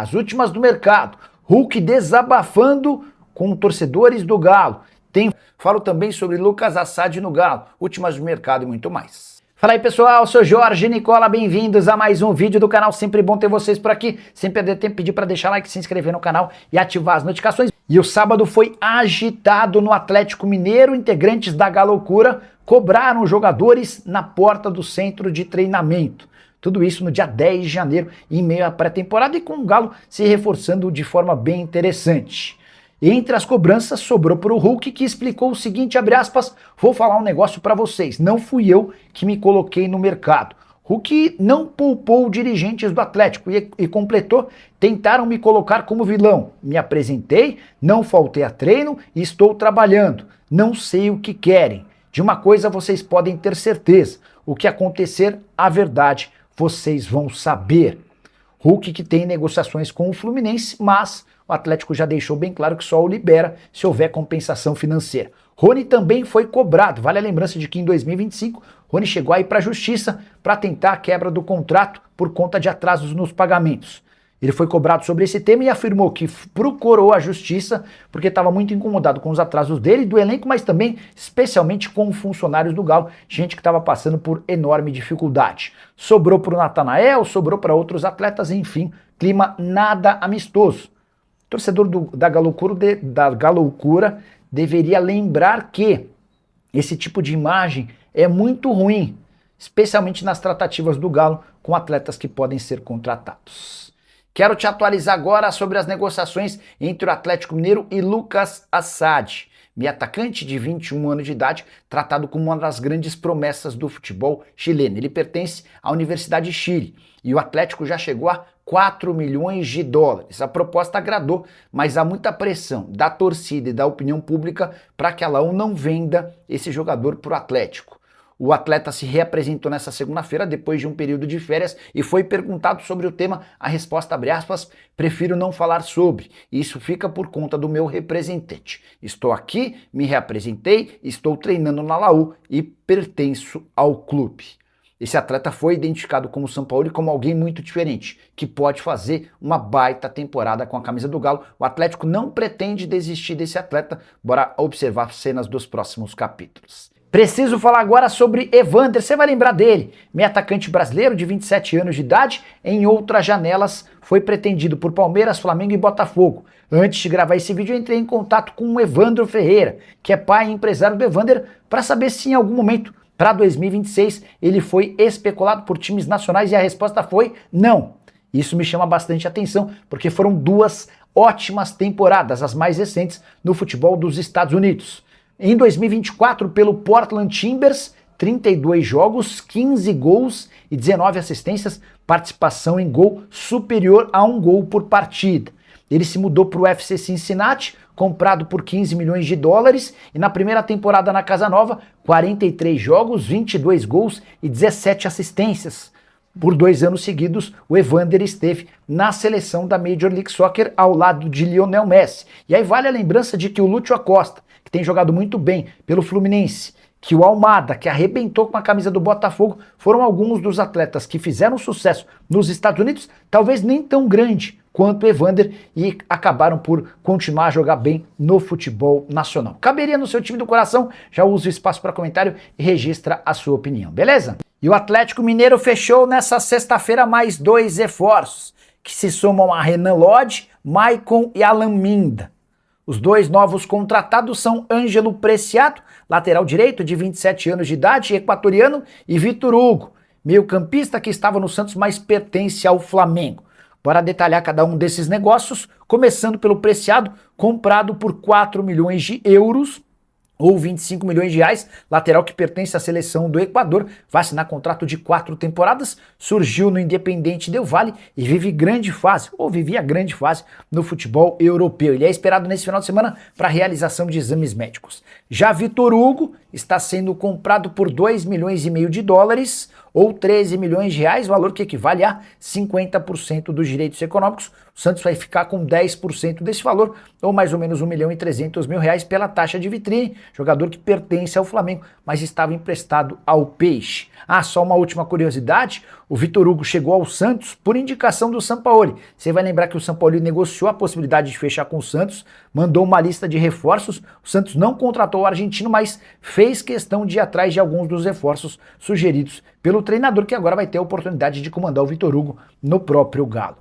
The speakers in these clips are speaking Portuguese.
As últimas do mercado, Hulk desabafando com torcedores do Galo. Falo também sobre Lucas Assad no Galo, últimas do mercado e muito mais. Fala aí pessoal, sou Jorge Nicola, bem-vindos a mais um vídeo do canal, sempre bom ter vocês por aqui, sem perder tempo, pedir para deixar like, se inscrever no canal e ativar as notificações. E o sábado foi agitado no Atlético Mineiro, integrantes da Galoucura cobraram jogadores na porta do centro de treinamento. Tudo isso no dia 10 de janeiro, em meio à pré-temporada e com o Galo se reforçando de forma bem interessante. Entre as cobranças, sobrou para o Hulk, que explicou o seguinte, abre aspas, vou falar um negócio para vocês, não fui eu que me coloquei no mercado. Hulk não poupou dirigentes do Atlético e completou, tentaram me colocar como vilão. Me apresentei, não faltei a treino e estou trabalhando. Não sei o que querem. De uma coisa vocês podem ter certeza, o que acontecer, a verdade, vocês vão saber. Hulk que tem negociações com o Fluminense, mas o Atlético já deixou bem claro que só o libera se houver compensação financeira. Rony também foi cobrado, vale a lembrança de que em 2025, Rony chegou a ir para a justiça para tentar a quebra do contrato por conta de atrasos nos pagamentos. Ele foi cobrado sobre esse tema e afirmou que procurou a justiça porque estava muito incomodado com os atrasos dele e do elenco, mas também especialmente com funcionários do Galo, gente que estava passando por enorme dificuldade. Sobrou para o Natanael, sobrou para outros atletas, enfim, clima nada amistoso. O torcedor da Galoucura deveria lembrar que esse tipo de imagem é muito ruim, especialmente nas tratativas do Galo com atletas que podem ser contratados. Quero te atualizar agora sobre as negociações entre o Atlético Mineiro e Lucas Assad, meio atacante de 21 anos de idade, tratado como uma das grandes promessas do futebol chileno. Ele pertence à Universidade de Chile e o Atlético já chegou a 4 milhões de dólares. A proposta agradou, mas há muita pressão da torcida e da opinião pública para que a Laú não venda esse jogador para o Atlético. O atleta se reapresentou nessa segunda-feira depois de um período de férias e foi perguntado sobre o tema. A resposta, abre aspas, prefiro não falar sobre. Isso fica por conta do meu representante. Estou aqui, me reapresentei, estou treinando na Laú e pertenço ao clube. Esse atleta foi identificado como Sampaoli como alguém muito diferente, que pode fazer uma baita temporada com a camisa do Galo. O Atlético não pretende desistir desse atleta, bora observar cenas dos próximos capítulos. Preciso falar agora sobre Evander, você vai lembrar dele, meio atacante brasileiro de 27 anos de idade, em outras janelas foi pretendido por Palmeiras, Flamengo e Botafogo. Antes de gravar esse vídeo eu entrei em contato com o Evandro Ferreira, que é pai e empresário do Evander, para saber se em algum momento, para 2026, ele foi especulado por times nacionais e a resposta foi não. Isso me chama bastante atenção, porque foram duas ótimas temporadas, as mais recentes, no futebol dos Estados Unidos. Em 2024, pelo Portland Timbers, 32 jogos, 15 gols e 19 assistências, participação em gol superior a 1 gol por partida. Ele se mudou para o FC Cincinnati, comprado por 15 milhões de dólares, e na primeira temporada na Casa Nova, 43 jogos, 22 gols e 17 assistências. Por 2 anos seguidos, o Evander esteve na seleção da Major League Soccer ao lado de Lionel Messi. E aí vale a lembrança de que o Lúcio Acosta, que tem jogado muito bem pelo Fluminense, que o Almada, que arrebentou com a camisa do Botafogo, foram alguns dos atletas que fizeram sucesso nos Estados Unidos, talvez nem tão grande quanto o Evander, e acabaram por continuar a jogar bem no futebol nacional. Caberia no seu time do coração? Já usa o espaço para comentário e registra a sua opinião, beleza? E o Atlético Mineiro fechou nessa sexta-feira mais 2 reforços, que se somam a Renan Lodge, Maicon e Alan Minda. Os 2 novos contratados são Ângelo Preciado, lateral direito de 27 anos de idade, equatoriano, e Vitor Hugo, meio-campista que estava no Santos, mas pertence ao Flamengo. Bora detalhar cada um desses negócios, começando pelo Preciado, comprado por 4 milhões de euros, ou 25 milhões de reais, lateral que pertence à seleção do Equador, vai assinar contrato de 4 temporadas, surgiu no Independiente Del Valle e vive grande fase, ou vivia grande fase no futebol europeu. Ele é esperado nesse final de semana para a realização de exames médicos. Já Vitor Hugo está sendo comprado por 2 milhões e meio de dólares, ou 13 milhões de reais, valor que equivale a 50% dos direitos econômicos. O Santos vai ficar com 10% desse valor, ou mais ou menos 1.300.000 reais pela taxa de vitrine, jogador que pertence ao Flamengo, mas estava emprestado ao Peixe. Só uma última curiosidade, o Vitor Hugo chegou ao Santos por indicação do Sampaoli. Você vai lembrar que o Sampaoli negociou a possibilidade de fechar com o Santos, mandou uma lista de reforços, o Santos não contratou o argentino, mas fez questão de ir atrás de alguns dos reforços sugeridos pelo treinador, que agora vai ter a oportunidade de comandar o Vitor Hugo no próprio Galo.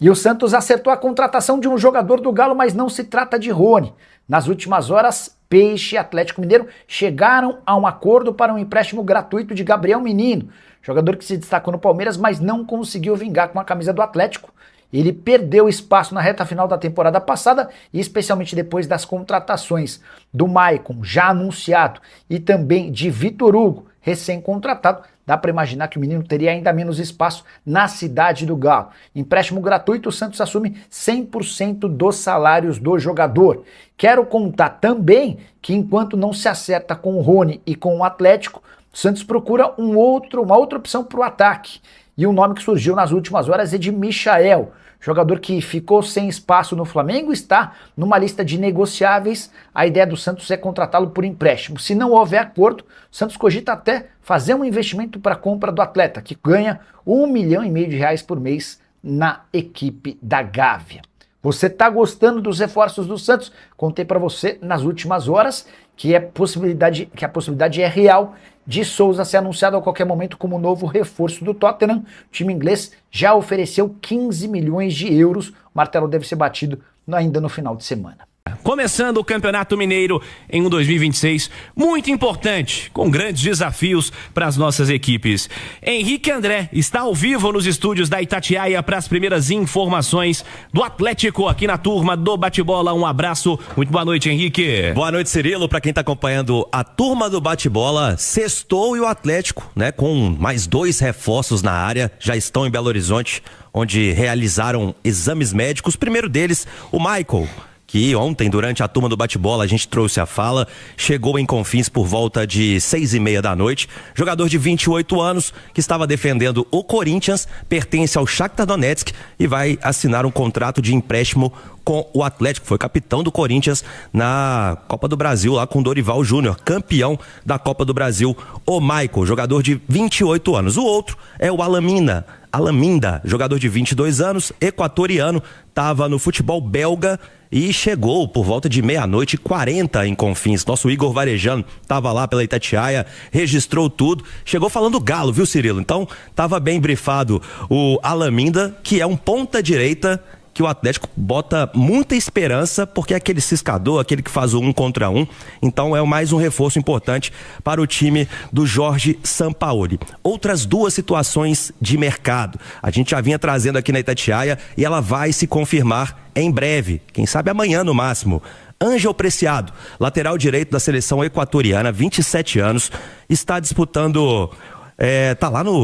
E o Santos acertou a contratação de um jogador do Galo, mas não se trata de Rony. Nas últimas horas, Peixe e Atlético Mineiro chegaram a um acordo para um empréstimo gratuito de Gabriel Menino, jogador que se destacou no Palmeiras, mas não conseguiu vingar com a camisa do Atlético. Ele perdeu espaço na reta final da temporada passada, e especialmente depois das contratações do Maicon, já anunciado, e também de Vitor Hugo, recém-contratado, dá para imaginar que o menino teria ainda menos espaço na cidade do Galo. Empréstimo gratuito, o Santos assume 100% dos salários do jogador. Quero contar também que enquanto não se acerta com o Rony e com o Atlético, o Santos procura uma outra opção para o ataque. E o nome que surgiu nas últimas horas é de Michael, jogador que ficou sem espaço no Flamengo, está numa lista de negociáveis. A ideia do Santos é contratá-lo por empréstimo. Se não houver acordo, o Santos cogita até fazer um investimento para a compra do atleta, que ganha R$1,5 milhão de reais por mês na equipe da Gávea. Você está gostando dos reforços do Santos? Contei para você nas últimas horas que a possibilidade é real de Souza ser anunciado a qualquer momento como novo reforço do Tottenham. O time inglês já ofereceu 15 milhões de euros. O martelo deve ser batido ainda no final de semana. Começando o Campeonato Mineiro em um 2026 muito importante, com grandes desafios para as nossas equipes. Henrique André está ao vivo nos estúdios da Itatiaia para as primeiras informações do Atlético aqui na turma do Bate-Bola. Um abraço, muito boa noite, Henrique. Boa noite, Cirilo. Para quem está acompanhando a turma do Bate-Bola, sextou e o Atlético, né, com mais 2 reforços na área, já estão em Belo Horizonte, onde realizaram exames médicos. O primeiro deles, o Michael, que ontem, durante a turma do Bate-Bola, a gente trouxe a fala, chegou em Confins por volta de 6h30 da noite. Jogador de 28 anos, que estava defendendo o Corinthians, pertence ao Shakhtar Donetsk e vai assinar um contrato de empréstimo com o Atlético. Foi capitão do Corinthians na Copa do Brasil, lá com Dorival Júnior, campeão da Copa do Brasil. O Michael, jogador de 28 anos. O outro é o Alaminda, jogador de 22 anos, equatoriano, estava no futebol belga e chegou por volta de 00:40 em Confins. Nosso Igor Varejano estava lá pela Itatiaia, registrou tudo, chegou falando galo, viu, Cirilo? Então, estava bem brifado o Alaminda, que é um ponta-direita que o Atlético bota muita esperança, porque é aquele ciscador, aquele que faz o 1 contra 1. Então é mais um reforço importante para o time do Jorge Sampaoli. Outras 2 situações de mercado. A gente já vinha trazendo aqui na Itatiaia e ela vai se confirmar em breve, quem sabe amanhã no máximo. Ângel Preciado, lateral direito da seleção equatoriana, 27 anos, está disputando...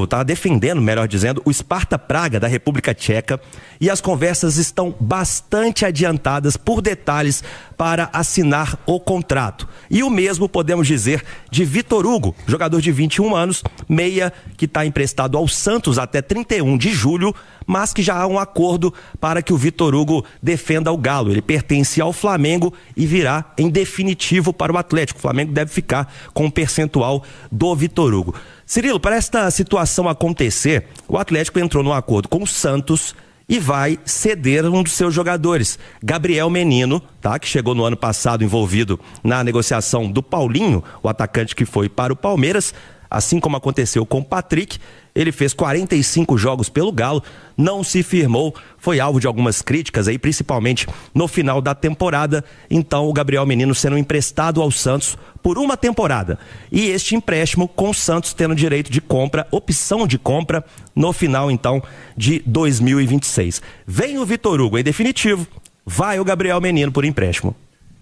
tá defendendo, melhor dizendo, o Sparta Praga da República Tcheca, e as conversas estão bastante adiantadas por detalhes para assinar o contrato. E o mesmo podemos dizer de Vitor Hugo, jogador de 21 anos, meia, que está emprestado ao Santos até 31 de julho, mas que já há um acordo para que o Vitor Hugo defenda o Galo. Ele pertence ao Flamengo e virá em definitivo para o Atlético. O Flamengo deve ficar com um percentual do Vitor Hugo. Cirilo, para esta situação acontecer, o Atlético entrou num acordo com o Santos e vai ceder um dos seus jogadores, Gabriel Menino, tá? Que chegou no ano passado envolvido na negociação do Paulinho, o atacante que foi para o Palmeiras. Assim como aconteceu com o Patrick, ele fez 45 jogos pelo Galo, não se firmou, foi alvo de algumas críticas aí, principalmente no final da temporada. Então o Gabriel Menino sendo emprestado ao Santos por uma temporada. E este empréstimo com o Santos tendo direito de compra, opção de compra, no final então de 2026. Vem o Vitor Hugo em definitivo, vai o Gabriel Menino por empréstimo.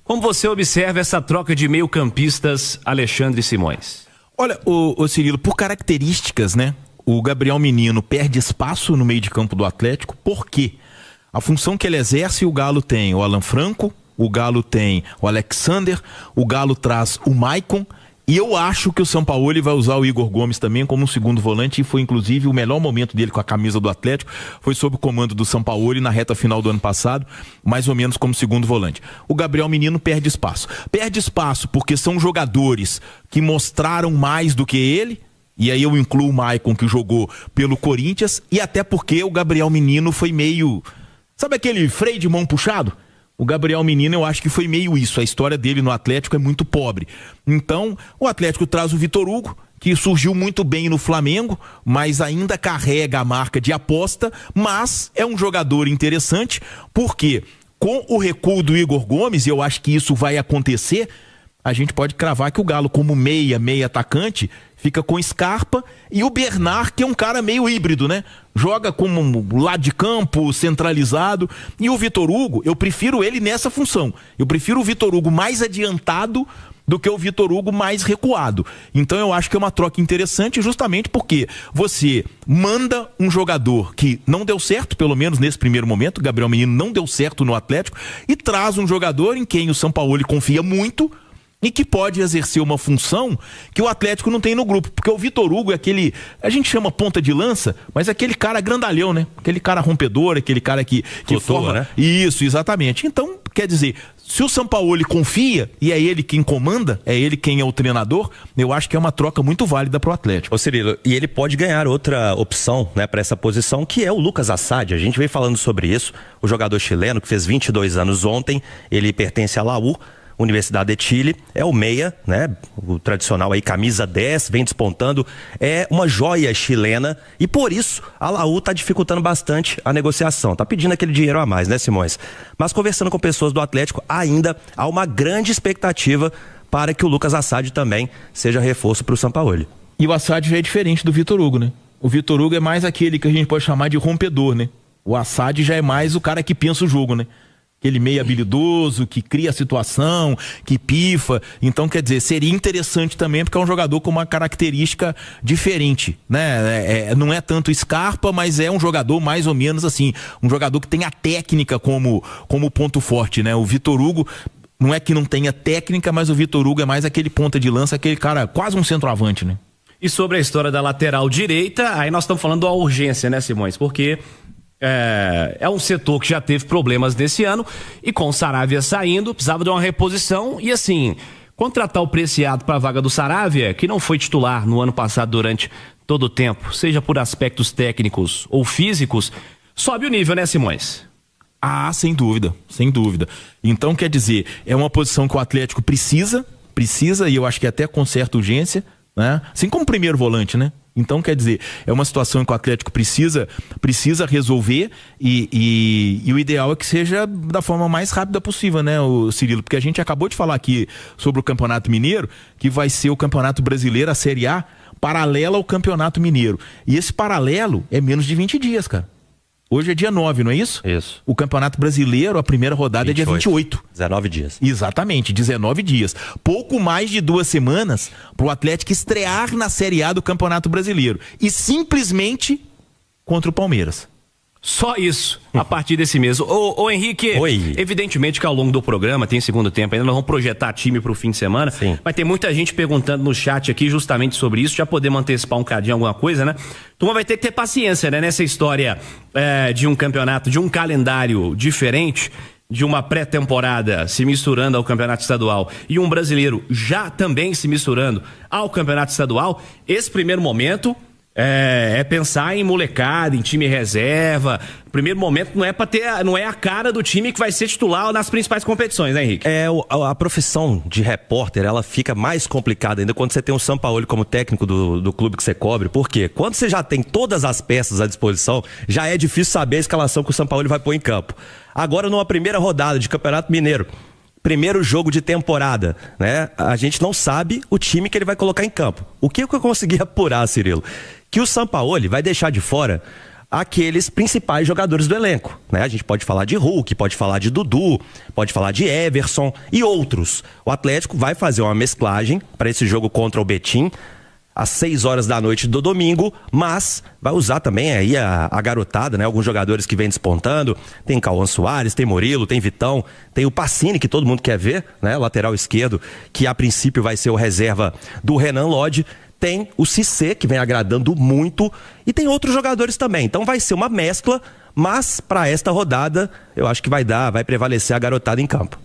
Como você observa essa troca de meio-campistas, Alexandre Simões? Olha, o Cirilo, por características, né? O Gabriel Menino perde espaço no meio de campo do Atlético, porque a função que ele exerce, o Galo tem o Alan Franco, o Galo tem o Alexander, o Galo traz o Maicon, E eu acho que o Sampaoli vai usar o Igor Gomes também como um segundo volante, e foi inclusive o melhor momento dele com a camisa do Atlético, foi sob o comando do Sampaoli na reta final do ano passado, mais ou menos como segundo volante. O Gabriel Menino perde espaço. Perde espaço porque são jogadores que mostraram mais do que ele, e aí eu incluo o Maicon, que jogou pelo Corinthians, e até porque o Gabriel Menino foi meio... Sabe aquele freio de mão puxado? O Gabriel Menino, eu acho que foi meio isso. A história dele no Atlético é muito pobre. Então, o Atlético traz o Vitor Hugo, que surgiu muito bem no Flamengo, mas ainda carrega a marca de aposta, mas é um jogador interessante, porque com o recuo do Igor Gomes, e eu acho que isso vai acontecer, a gente pode cravar que o Galo, como meia atacante, fica com Scarpa, e o Bernard, que é um cara meio híbrido, né? Joga como lado de campo, centralizado, e o Vitor Hugo, eu prefiro ele nessa função. Eu prefiro o Vitor Hugo mais adiantado do que o Vitor Hugo mais recuado. Então eu acho que é uma troca interessante, justamente porque você manda um jogador que não deu certo, pelo menos nesse primeiro momento, o Gabriel Menino não deu certo no Atlético, e traz um jogador em quem o Sampaoli confia muito, e que pode exercer uma função que o Atlético não tem no grupo, porque o Vitor Hugo é aquele, a gente chama ponta de lança, mas é aquele cara grandalhão, né? Aquele cara rompedor, aquele cara que forma, né? Isso, exatamente. Então, quer dizer, se o Sampaoli confia e é ele quem comanda, é ele quem é o treinador, eu acho que é uma troca muito válida pro Atlético. Ô Cirilo, e ele pode ganhar outra opção, né, para essa posição, que é o Lucas Assad. A gente veio falando sobre isso, o jogador chileno que fez 22 anos ontem, ele pertence à Laú, Universidade de Chile, é o meia, né? O tradicional aí, camisa 10, vem despontando, é uma joia chilena, e por isso a Laú tá dificultando bastante a negociação, tá pedindo aquele dinheiro a mais, né, Simões? Mas conversando com pessoas do Atlético, ainda há uma grande expectativa para que o Lucas Assad também seja reforço pro Sampaoli. E o Assad já é diferente do Vitor Hugo, né? O Vitor Hugo é mais aquele que a gente pode chamar de rompedor, né? O Assad já é mais o cara que pensa o jogo, né? Aquele meio habilidoso, que cria a situação, que pifa. Então, quer dizer, seria interessante também, porque é um jogador com uma característica diferente, né? Não é tanto Scarpa, mas é um jogador mais ou menos assim, um jogador que tem a técnica como ponto forte, né? O Vitor Hugo, não é que não tenha técnica, mas o Vitor Hugo é mais aquele ponta de lança, aquele cara, quase um centroavante, né? E sobre a história da lateral direita, aí nós estamos falando da urgência, né, Simões? Porque é um setor que já teve problemas nesse ano, e com o Saravia saindo, precisava de uma reposição, e assim, contratar o Preciado para a vaga do Saravia, que não foi titular no ano passado durante todo o tempo, seja por aspectos técnicos ou físicos, sobe o nível, né, Simões? Ah, sem dúvida, sem dúvida. Então, quer dizer, é uma posição que o Atlético precisa, e eu acho que até com certa urgência, né? Assim como o primeiro volante, né? Então, quer dizer, é uma situação que o Atlético precisa resolver, e o ideal é que seja da forma mais rápida possível, né, o Cirilo? Porque a gente acabou de falar aqui sobre o Campeonato Mineiro, que vai ser o Campeonato Brasileiro, a Série A, paralelo ao Campeonato Mineiro. E esse paralelo é menos de 20 dias, cara. Hoje é dia 9, não é isso? Isso. O Campeonato Brasileiro, a primeira rodada 28. É dia 28. 19 dias. Exatamente, 19 dias. Pouco mais de 2 semanas pro Atlético estrear na Série A do Campeonato Brasileiro. E simplesmente contra o Palmeiras. Só isso, a partir desse mês. Ô Henrique, Oi. Evidentemente que ao longo do programa, tem segundo tempo ainda, nós vamos projetar time pro fim de semana. Sim. Vai ter muita gente perguntando no chat aqui justamente sobre isso, já podemos antecipar um cadinho alguma coisa, né? Turma vai ter que ter paciência, né? Nessa história de um campeonato, de um calendário diferente, de uma pré-temporada se misturando ao campeonato estadual e um brasileiro já também se misturando ao campeonato estadual. Esse primeiro momento é pensar em molecada, em time reserva. Primeiro momento não é a cara do time que vai ser titular nas principais competições, né, Henrique? A profissão de repórter, ela fica mais complicada ainda quando você tem o Sampaoli como técnico do clube que você cobre. Por quê? Quando você já tem todas as peças à disposição, já é difícil saber a escalação que o Sampaoli vai pôr em campo. Agora, numa primeira rodada de Campeonato Mineiro, primeiro jogo de temporada, né? A gente não sabe o time que ele vai colocar em campo. O que eu consegui apurar, Cirilo? Que o Sampaoli vai deixar de fora aqueles principais jogadores do elenco, né? A gente pode falar de Hulk, pode falar de Dudu, pode falar de Everson e outros. O Atlético vai fazer uma mesclagem para esse jogo contra o Betim. às 6 horas da noite do domingo, mas vai usar também aí a garotada, né? Alguns jogadores que vêm despontando, tem Cauã Soares, tem Murilo, tem Vitão, tem o Pacini, que todo mundo quer ver, né? Lateral esquerdo, que a princípio vai ser o reserva do Renan Lodge, tem o Cissé, que vem agradando muito, e tem outros jogadores também, então vai ser uma mescla, mas para esta rodada eu acho que vai prevalecer a garotada em campo.